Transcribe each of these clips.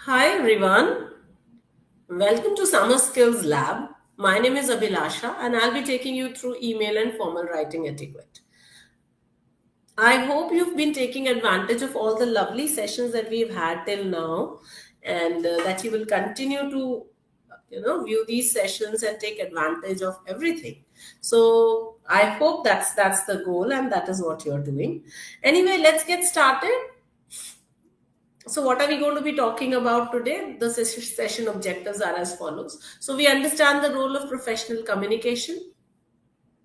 Hi everyone, welcome to Summer Skills Lab. My name is Abhilasha and I'll be taking you through email and formal writing etiquette. I hope you've been taking advantage of all the lovely sessions that we've had till now and that you will continue to view these sessions and take advantage of everything. So I hope that's the goal and that is what you're doing. Anyway, let's get started. So, what are we going to be talking about today? The session objectives are as follows. So, we understand the role of professional communication.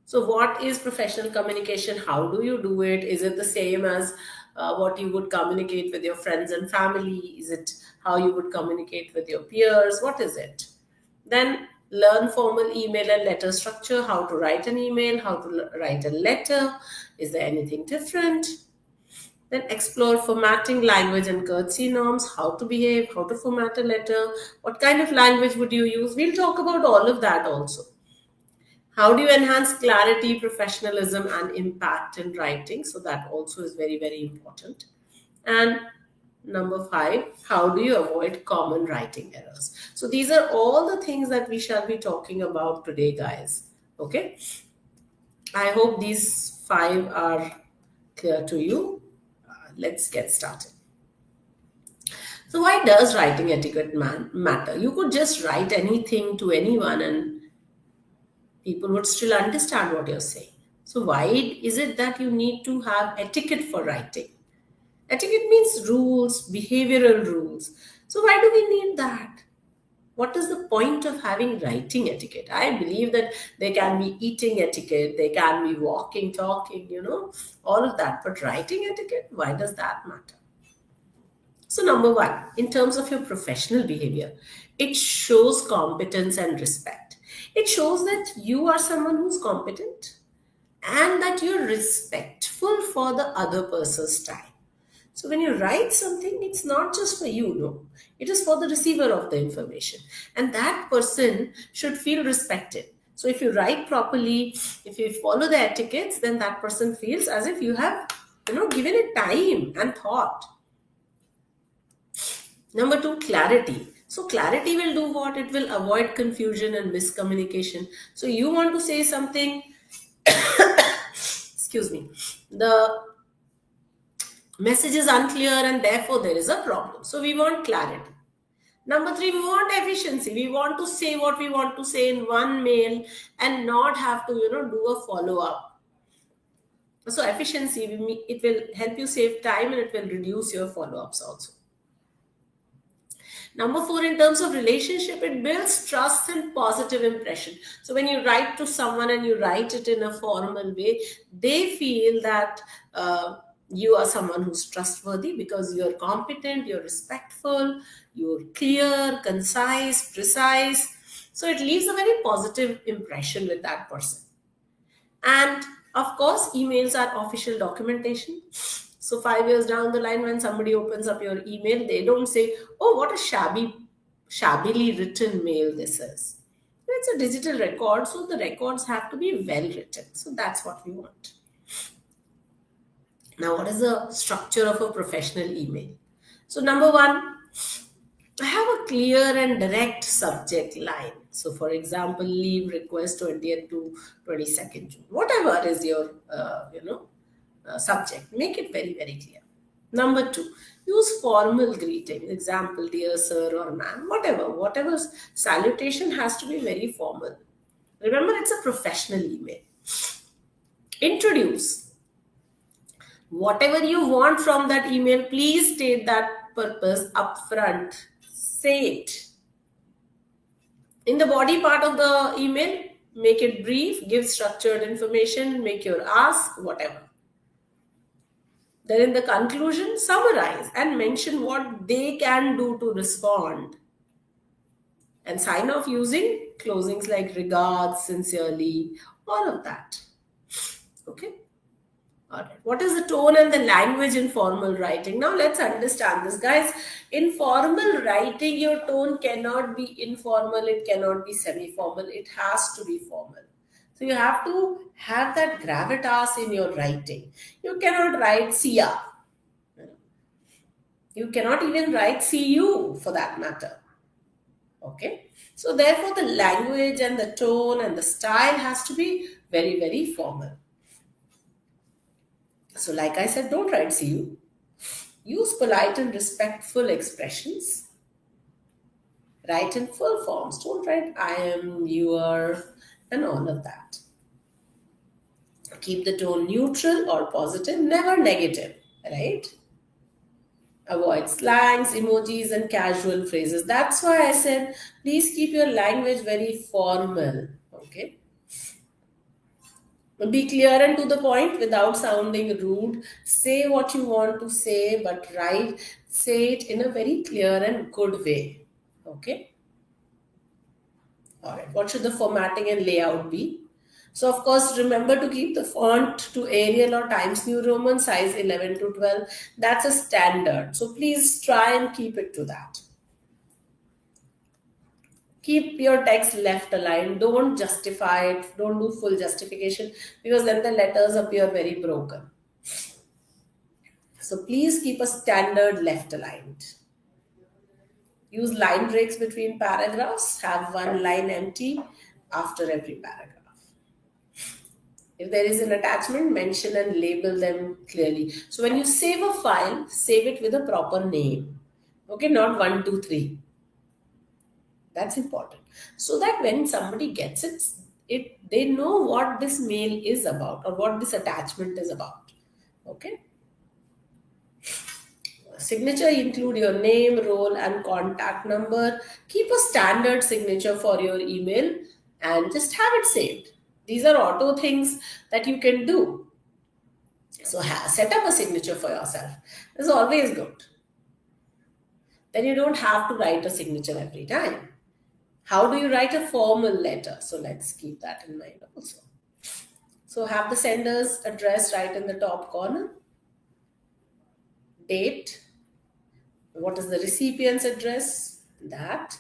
So, what is professional communication? How do you do it? Is it the same as what you would communicate with your friends and family? Is it how you would communicate with your peers? What is it? Then, learn formal email and letter structure, how to write an email, how to write a letter. Is there anything different? Then explore formatting, language, and courtesy norms, how to behave, how to format a letter, what kind of language would you use. We'll talk about all of that also. How do you enhance clarity, professionalism, and impact in writing? So, that also is very, very important. And number five, how do you avoid common writing errors? So, these are all the things that we shall be talking about today, guys. Okay. I hope these five are clear to you. Let's get started. So, why does writing etiquette matter? You could just write anything to anyone and people would still understand what you're saying. So, why is it that you need to have etiquette for writing? Etiquette means rules, behavioral rules. So, why do we need that? What is the point of having writing etiquette? I believe that there can be eating etiquette, there can be walking, talking, all of that. But writing etiquette, why does that matter? So, number one, in terms of your professional behavior, it shows competence and respect. It shows that you are someone who's competent and that you're respectful for the other person's time. So, when you write something, it's not just for you, no. It is for the receiver of the information. And that person should feel respected. So, if you write properly, if you follow the etiquettes, then that person feels as if you have, given it time and thought. Number two, clarity. So, clarity will do what? It will avoid confusion and miscommunication. So, you want to say something, excuse me, the message is unclear and therefore there is a problem. So, we want clarity. Number three, we want efficiency. We want to say what we want to say in one mail and not have to, do a follow up. So, efficiency, it will help you save time and it will reduce your follow ups also. Number four, in terms of relationship, it builds trust and positive impression. So when you write to someone and you write it in a formal way, they feel that you are someone who's trustworthy because you're competent, you're respectful, you're clear, concise, precise. So it leaves a very positive impression with that person. And of course, emails are official documentation. So 5 years down the line, when somebody opens up your email, they don't say, "Oh, what a shabbily written mail this is." It's a digital record, so the records have to be well written. So that's what we want. Now, what is the structure of a professional email? So, number one, I have a clear and direct subject line. So, for example, leave request 20th to 22nd June. Whatever is your, subject, make it very, very clear. Number two, use formal greeting. Example, dear sir or ma'am, whatever salutation has to be very formal. Remember, it's a professional email. Introduce. Whatever you want from that email, please state that purpose upfront. Say it. In the body part of the email, make it brief, give structured information, make your ask, whatever. Then in the conclusion, summarize and mention what they can do to respond. And sign off using closings like regards, sincerely, all of that. Okay. All right. What is the tone and the language in formal writing? Now let's understand this, guys. In formal writing, your tone cannot be informal, it cannot be semi formal, it has to be formal. So you have to have that gravitas in your writing. You cannot write Sia. You cannot even write see you for that matter. Okay. So therefore the language and the tone and the style has to be very, very formal. So like I said, don't write see you. Use polite and respectful expressions. Write in full forms. Don't write I am, you are, and all of that. Keep the tone neutral or positive, never negative, right? Avoid slangs, emojis, and casual phrases. That's why I said please keep your language very formal. Okay. Be clear and to the point without sounding rude. Say what you want to say, but say it in a very clear and good way. Okay. All right. What should the formatting and layout be? So, of course, remember to keep the font to Arial or Times New Roman size 11 to 12. That's a standard. So, please try and keep it to that. Keep your text left aligned. Don't justify it. Don't do full justification because then the letters appear very broken. So, please keep a standard left aligned. Use line breaks between paragraphs. Have one line empty after every paragraph. If there is an attachment, mention and label them clearly. So when you save a file, save it with a proper name. Okay, not 123. That's important. So that when somebody gets it they know what this mail is about or what this attachment is about. Okay. Signature include your name, role, and contact number. Keep a standard signature for your email and just have it saved. These are auto things that you can do. So set up a signature for yourself. It's always good. Then you don't have to write a signature every time. How do you write a formal letter? So let's keep that in mind also. So have the sender's address right in the top corner. Date. What is the recipient's address? That.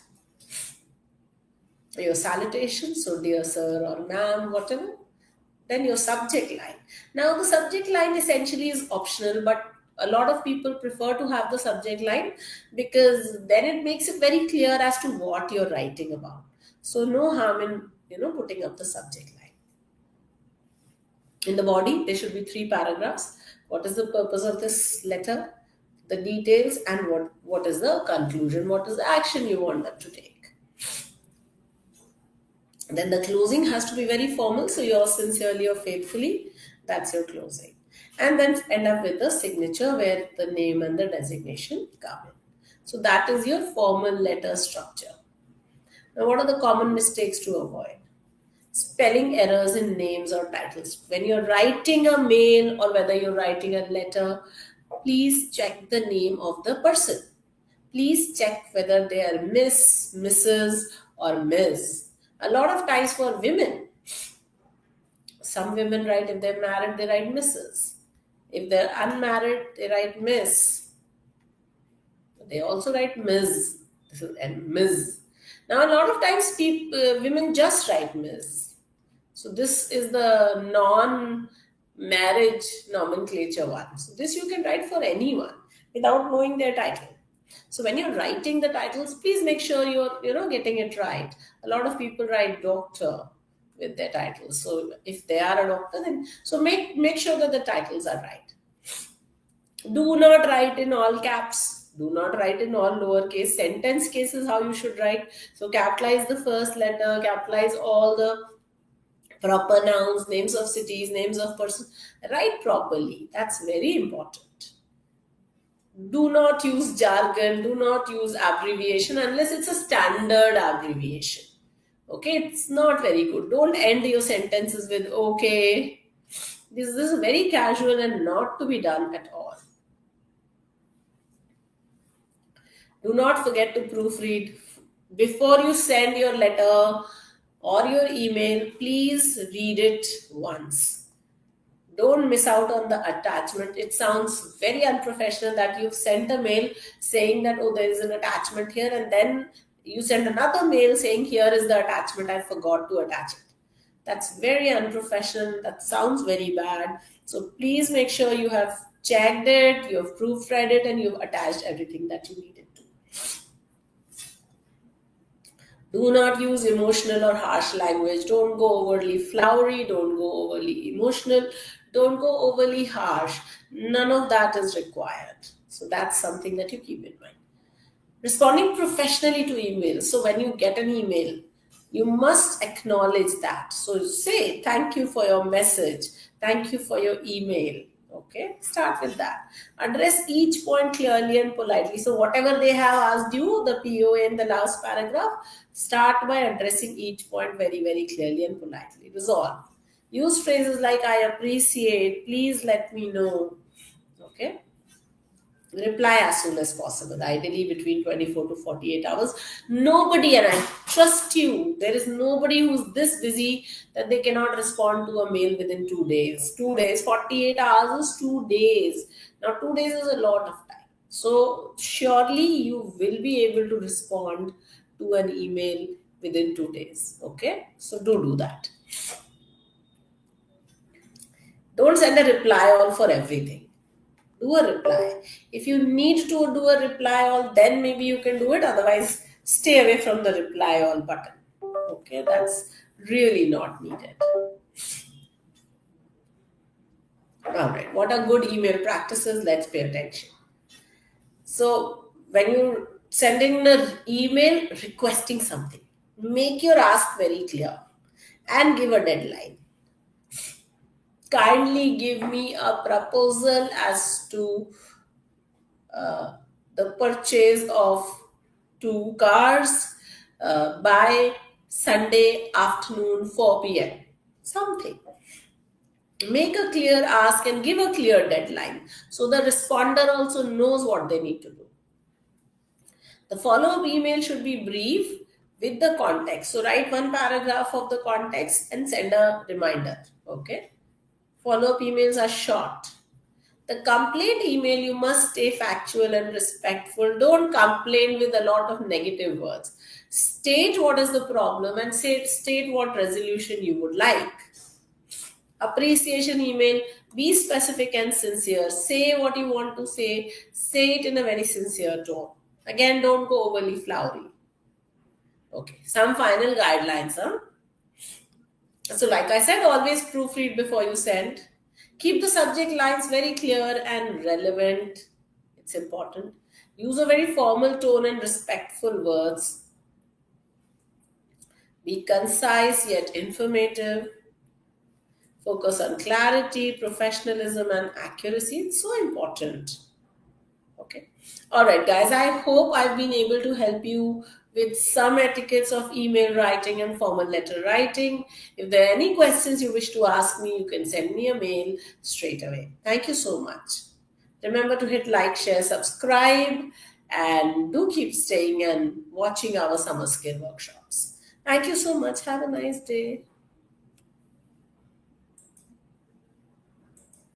Your salutation. So dear sir or ma'am, whatever. Then your subject line. Now the subject line essentially is optional, but a lot of people prefer to have the subject line because then it makes it very clear as to what you're writing about. So no harm in putting up the subject line. In the body, there should be 3 paragraphs. What is the purpose of this letter? The details and what is the conclusion? What is the action you want them to take? Then the closing has to be very formal. So yours sincerely or faithfully, that's your closing. And then end up with the signature where the name and the designation come in. So that is your formal letter structure. Now, what are the common mistakes to avoid? Spelling errors in names or titles. When you're writing a mail or whether you're writing a letter, please check the name of the person. Please check whether they are Miss, Mrs., or Ms. A lot of times for women, some women write, if they're married, they write Mrs. If they're unmarried, they write Miss. They also write Ms. And Ms. Now, a lot of times women just write Ms. So this is the non-marriage nomenclature one. So this you can write for anyone without knowing their title. So when you're writing the titles, please make sure you're getting it right. A lot of people write doctor with their titles. So if they are a doctor, then so make sure that the titles are right. Do not write in all caps. Do not write in all lowercase. Sentence case is how you should write. So capitalize the first letter, capitalize all the proper nouns, names of cities, names of persons. Write properly. That's very important. Do not use jargon, do not use abbreviation unless it's a standard abbreviation. Okay, it's not very good. Don't end your sentences with okay. This is very casual and not to be done at all. Do not forget to proofread. Before you send your letter or your email, please read it once. Don't miss out on the attachment. It sounds very unprofessional that you've sent a mail saying that, oh, there is an attachment here, and then you send another mail saying, here is the attachment, I forgot to attach it. That's very unprofessional. That sounds very bad. So please make sure you have checked it, you've proofread it, and you've attached everything that you needed to. Do not use emotional or harsh language. Don't go overly flowery. Don't go overly emotional. Don't go overly harsh. None of that is required. So that's something that you keep in mind. Responding professionally to emails. So when you get an email, you must acknowledge that. So say, thank you for your message. Thank you for your email. Okay, start with that. Address each point clearly and politely. So whatever they have asked you, the POA in the last paragraph, start by addressing each point very, very clearly and politely. Resolve. Use phrases like I appreciate, please let me know. Okay, reply as soon as possible, ideally between 24 to 48 hours. Nobody, and I trust you, there is nobody who's this busy that they cannot respond to a mail within 2 days. 2 days, 48 hours is 2 days. Now, 2 days is a lot of time. So, surely you will be able to respond to an email within 2 days. Okay, so do that. Don't send a reply all for everything. Do a reply. If you need to do a reply all, then maybe you can do it. Otherwise, stay away from the reply all button. Okay, that's really not needed. All right, what are good email practices? Let's pay attention. So, when you send in an email requesting something, make your ask very clear and give a deadline. Kindly give me a proposal as to uh, the purchase of 2 cars by Sunday afternoon 4 p.m. Something. Make a clear ask and give a clear deadline so the responder also knows what they need to do. The follow up email should be brief with the context. So, write one paragraph of the context and send a reminder. Okay. Follow up emails are short. The complaint email, you must stay factual and respectful. Don't complain with a lot of negative words. State what is the problem and state what resolution you would like. Appreciation email, be specific and sincere. Say what you want to say it in a very sincere tone. Again, don't go overly flowery. Okay, some final guidelines. So, like I said, always proofread before you send. Keep the subject lines very clear and relevant. It's important. Use a very formal tone and respectful words. Be concise yet informative. Focus on clarity, professionalism, and accuracy. It's so important. Okay. All right, guys. I hope I've been able to help you with some etiquettes of email writing and formal letter writing. If there are any questions you wish to ask me, you can send me a mail straight away. Thank you so much. Remember to hit like, share, subscribe, and do keep staying and watching our summer skill workshops. Thank you so much. Have a nice day.